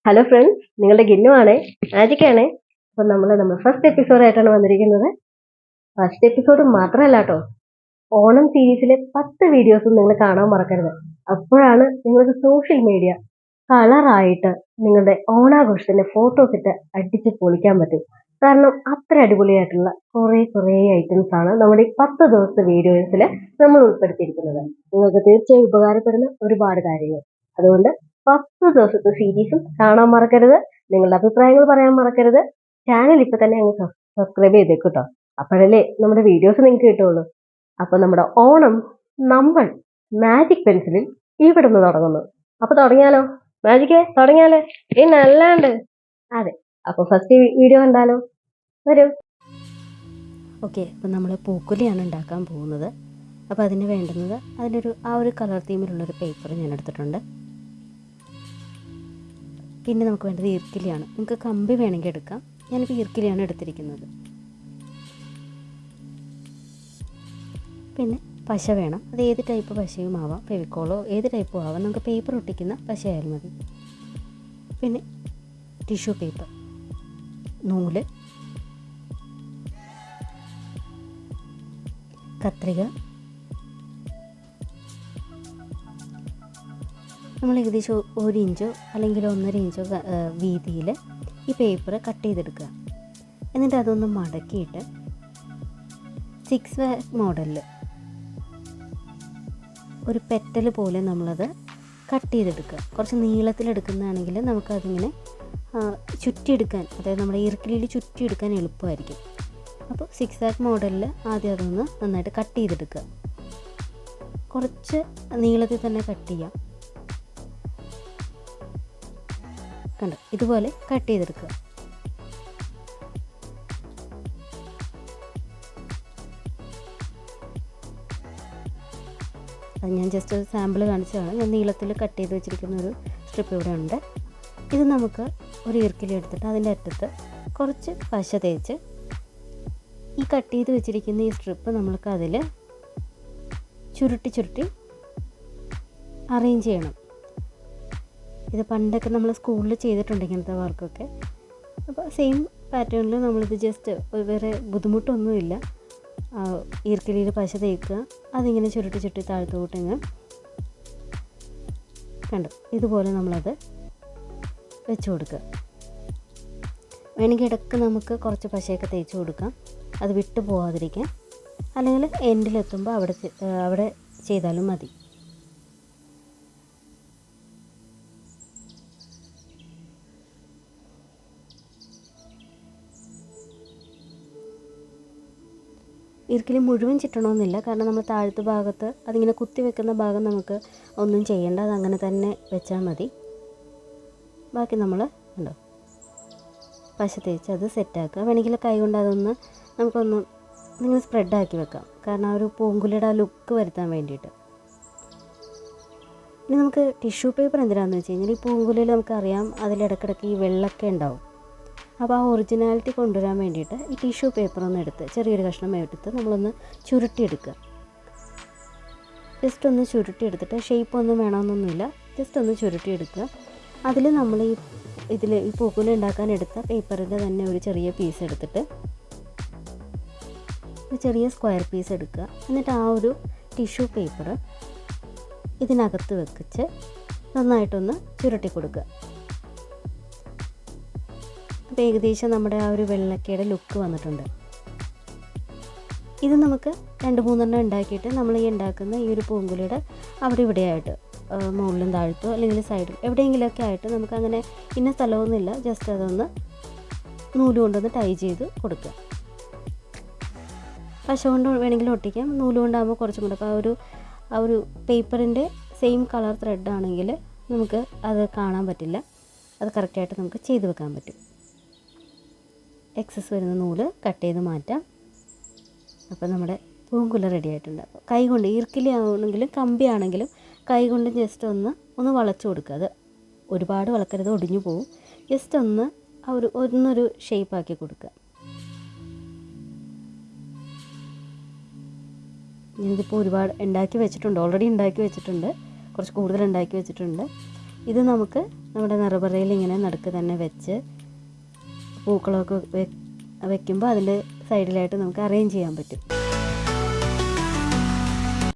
Hello friends, നിങ്ങളുടെ ഗിന്നുവാണേ, മാജിക്കാണേ. അപ്പം നമ്മൾ ഫസ്റ്റ് എപ്പിസോഡായിട്ടാണ് വന്നിരിക്കുന്നത്. ഫസ്റ്റ് എപ്പിസോഡ് മാത്രമല്ല കേട്ടോ, ഓണം സീരീസിലെ 10 വീഡിയോസും നിങ്ങൾ കാണാൻ മറക്കരുത്. അപ്പോഴാണ് നിങ്ങൾക്ക് സോഷ്യൽ മീഡിയ കളറായിട്ട് നിങ്ങളുടെ ഓണാഘോഷത്തിന്റെ ഫോട്ടോസ് ഇട്ട് അടിച്ച് പൊളിക്കാൻ പറ്റും. കാരണം അത്ര അടിപൊളിയായിട്ടുള്ള കുറേ ഐറ്റംസ് ആണ് നമ്മുടെ ഈ 10 ദിവസത്തെ വീഡിയോസിൽ നമ്മൾ ഉൾപ്പെടുത്തിയിരിക്കുന്നത്. നിങ്ങൾക്ക് തീർച്ചയായും ഉപകാരപ്പെടുന്ന ഒരുപാട് കാര്യങ്ങൾ. അതുകൊണ്ട് 10 ദിവസത്തെ സീരീസും കാണാൻ മറക്കരുത്. നിങ്ങളുടെ അഭിപ്രായങ്ങൾ പറയാൻ മറക്കരുത്. ചാനൽ ഇപ്പൊ തന്നെ അങ്ങ് സബ്സ്ക്രൈബ് ചെയ്തേക്കും കേട്ടോ. അപ്പോഴല്ലേ നമ്മുടെ വീഡിയോസ് നിങ്ങൾക്ക് കിട്ടുള്ളൂ. അപ്പൊ നമ്മുടെ ഓണം നമ്മൾ മാജിക് പെൻസിലിൽ ഇവിടെ നിന്ന് തുടങ്ങുന്നു. അപ്പൊ തുടങ്ങിയാലോ? മാജിക്കേ തുടങ്ങിയാലോ? നല്ലാണ്ട്. അതെ, അപ്പൊ ഫസ്റ്റ് വീഡിയോ കണ്ടാലോ? വരൂ. ഓക്കെ, അപ്പോൾ നമ്മൾ പൂക്കുലിയാണ് ഉണ്ടാക്കാൻ പോകുന്നത്. അപ്പോൾ അതിന് വേണ്ടുന്നത് ആ ഒരു കളർ തീമിലുള്ളൊരു പേപ്പർ ഞാൻ എടുത്തിട്ടുണ്ട്. പിന്നെ നമുക്ക് വേണ്ടത് ഈർക്കിലിയാണ്. നിങ്ങൾക്ക് കമ്പി വേണമെങ്കിൽ എടുക്കാം. ഞാനിപ്പോൾ ഈർക്കിലിയാണ് എടുത്തിരിക്കുന്നത്. പിന്നെ പശ വേണം. അത് ഏത് ടൈപ്പ് പശയും ആവാം, ഫെവിക്കോളോ ഏത് ടൈപ്പും ആവാം. നമുക്ക് പേപ്പർ ഒട്ടിക്കുന്ന പശയായാലും മതി. പിന്നെ ടിഷ്യൂ പേപ്പർ, നൂല്, കത്രിക. നമ്മൾ ഏകദേശം 1 ഇഞ്ചോ അല്ലെങ്കിൽ 1.5 ഇഞ്ചോ വീതിയിൽ ഈ പേപ്പർ കട്ട് ചെയ്തെടുക്കുക. എന്നിട്ട് അതൊന്ന് മടക്കിയിട്ട് 6 വാക്ക് മോഡലിൽ ഒരു പെറ്റൽ പോലെ നമ്മളത് കട്ട് ചെയ്തെടുക്കുക. കുറച്ച് നീളത്തിലെടുക്കുന്നതാണെങ്കിൽ നമുക്കതിങ്ങനെ ചുറ്റിയെടുക്കാൻ, അതായത് നമ്മുടെ ഈർക്കിലിയിൽ ചുറ്റിയെടുക്കാൻ എളുപ്പമായിരിക്കും. അപ്പോൾ 6 വാക്ക് മോഡലിൽ ആദ്യം അതൊന്ന് നന്നായിട്ട് കട്ട് ചെയ്തെടുക്കുക. കുറച്ച് നീളത്തിൽ തന്നെ കട്ട് ചെയ്യാം. കണ്ടോ, ഇതുപോലെ കട്ട് ചെയ്തെടുക്കുക. അത് ഞാൻ ജസ്റ്റ് ഒരു സാമ്പിൾ കാണിച്ചതാണ്. ഞാൻ നീളത്തിൽ കട്ട് ചെയ്ത് വെച്ചിരിക്കുന്ന ഒരു സ്ട്രിപ്പ് ഇവിടെ ഉണ്ട്. ഇത് നമുക്ക് ഒരു ഈർക്കിലി എടുത്തിട്ട് അതിൻ്റെ അറ്റത്ത് കുറച്ച് പശ തേച്ച് ഈ കട്ട് ചെയ്ത് വെച്ചിരിക്കുന്ന ഈ സ്ട്രിപ്പ് നമ്മൾക്ക് അതിൽ ചുരുട്ടി അറേഞ്ച് ചെയ്യണം. ഇത് പണ്ടൊക്കെ നമ്മൾ സ്കൂളിൽ ചെയ്തിട്ടുണ്ട് ഇങ്ങനത്തെ വർക്കൊക്കെ. അപ്പോൾ സെയിം പാറ്റേണിൽ നമ്മളിത് ജസ്റ്റ് വേറെ ബുദ്ധിമുട്ടൊന്നുമില്ല. ഈർക്കിലിയിൽ പശ തേക്കുക, അതിങ്ങനെ ചുരുട്ടി താഴത്തോട്ടിങ്ങ് കണ്ടു. ഇതുപോലെ നമ്മളത് വെച്ച് കൊടുക്കുക. വേണമെങ്കിൽ ഇടയ്ക്ക് നമുക്ക് കുറച്ച് പശയൊക്കെ തേച്ച് കൊടുക്കാം, അത് വിട്ടു പോകാതിരിക്കാൻ. അല്ലെങ്കിൽ എൻഡിലെത്തുമ്പോൾ അവിടെ ചെയ്താലും മതി. ഈർക്കിലി മുഴുവൻ ചുറ്റണമെന്നില്ല, കാരണം നമ്മൾ താഴത്തെ ഭാഗത്ത് അതിങ്ങനെ കുത്തി വെക്കുന്ന ഭാഗം നമുക്ക് ഒന്നും ചെയ്യേണ്ട, അതങ്ങനെ തന്നെ വെച്ചാൽ മതി. ബാക്കി നമ്മൾ ഉണ്ടോ പശ തേച്ച് അത് സെറ്റാക്കുക. വേണമെങ്കിൽ കൈ കൊണ്ട് അതൊന്ന് നിങ്ങൾ സ്പ്രെഡാക്കി വെക്കാം, കാരണം ആ ഒരു പൂങ്കുലയുടെ ആ ലുക്ക് വരുത്താൻ വേണ്ടിയിട്ട്. ഇനി നമുക്ക് ടിഷ്യൂ പേപ്പർ എന്തിനാണെന്ന് വെച്ച് കഴിഞ്ഞാൽ, ഈ പൂങ്കുലയിൽ നമുക്കറിയാം അതിലിടക്കിടക്ക് ഈ വെള്ളമൊക്കെ ഉണ്ടാവും. അപ്പോൾ ആ ഒറിജിനാലിറ്റി കൊണ്ടുവരാൻ വേണ്ടിയിട്ട് ഈ ടിഷ്യൂ പേപ്പർ ഒന്ന് എടുത്ത് ചെറിയൊരു കഷ്ണം എടുത്ത് നമ്മളൊന്ന് ചുരുട്ടിയെടുക്കുക. ജസ്റ്റ് ഒന്ന് ചുരുട്ടിയെടുത്തിട്ട് ഷേപ്പ് ഒന്നും വേണമെന്നൊന്നുമില്ല, ജസ്റ്റ് ഒന്ന് ചുരുട്ടിയെടുക്കുക. അതിൽ നമ്മൾ ഈ പൂക്കുല ഉണ്ടാക്കാൻ എടുത്ത പേപ്പറിൻ്റെ തന്നെ ഒരു ചെറിയ പീസ് എടുത്തിട്ട് ഒരു ചെറിയ സ്ക്വയർ പീസ് എടുക്കുക. എന്നിട്ട് ആ ഒരു ടിഷ്യൂ പേപ്പർ ഇതിനകത്ത് വെച്ച് നന്നായിട്ടൊന്ന് ചുരുട്ടി കൊടുക്കുക. അപ്പോൾ ഏകദേശം നമ്മുടെ ആ ഒരു വെള്ളക്കയുടെ ലുക്ക് വന്നിട്ടുണ്ട്. ഇത് നമുക്ക് 2-3 ഉണ്ടാക്കിയിട്ട് നമ്മൾ ഈ ഉണ്ടാക്കുന്ന ഈ ഒരു പൂങ്കുലയുടെ അവിടെ ഇവിടെയായിട്ട് മുകളിലും താഴത്തോ അല്ലെങ്കിൽ സൈഡിൽ എവിടെയെങ്കിലുമൊക്കെ ആയിട്ട് നമുക്കങ്ങനെ ഇന്ന സ്ഥലമൊന്നുമില്ല, ജസ്റ്റ് അതൊന്ന് നൂല് കൊണ്ടൊന്ന് ടൈ ചെയ്ത് കൊടുക്കുക. പശ കൊണ്ട് വേണമെങ്കിൽ ഒട്ടിക്കാം, നൂല് കൊണ്ടാകുമ്പോൾ കുറച്ചും കൂടെ. അപ്പോൾ ആ ഒരു പേപ്പറിൻ്റെ സെയിം കളർ ത്രെഡ് ആണെങ്കിൽ നമുക്ക് അത് കാണാൻ പറ്റില്ല, അത് കറക്റ്റായിട്ട് നമുക്ക് ചെയ്ത് വെക്കാൻ പറ്റും. എക്സസ് വരുന്ന നൂല് കട്ട് ചെയ്ത് മാറ്റാം. അപ്പോൾ നമ്മുടെ പൂങ്കുല റെഡി ആയിട്ടുണ്ട്. അപ്പോൾ കൈ കൊണ്ട് ഈർക്കിലി ആണെങ്കിലും കമ്പി ആണെങ്കിലും കൈ കൊണ്ട് ജസ്റ്റ് ഒന്ന് വളച്ചു കൊടുക്കുക. അത് ഒരുപാട് വളക്കരുത്, ഒടിഞ്ഞു പോവും. ജസ്റ്റ് ഒന്നൊരു ഷേപ്പാക്കി കൊടുക്കുക. ഞാനിതിപ്പോൾ ഒരുപാട് ഉണ്ടാക്കി വെച്ചിട്ടുണ്ട്, ഓൾറെഡി ഉണ്ടാക്കി വെച്ചിട്ടുണ്ട്, കുറച്ച് കൂടുതൽ ഉണ്ടാക്കി വെച്ചിട്ടുണ്ട്. ഇത് നമുക്ക് നമ്മുടെ നിറപറയിൽ ഇങ്ങനെ നടുക്ക് തന്നെ വെച്ച് പൂക്കളമൊക്കെ വെക്കുമ്പോൾ അതിൻ്റെ സൈഡിലായിട്ട് നമുക്ക് അറേഞ്ച് ചെയ്യാൻ പറ്റും.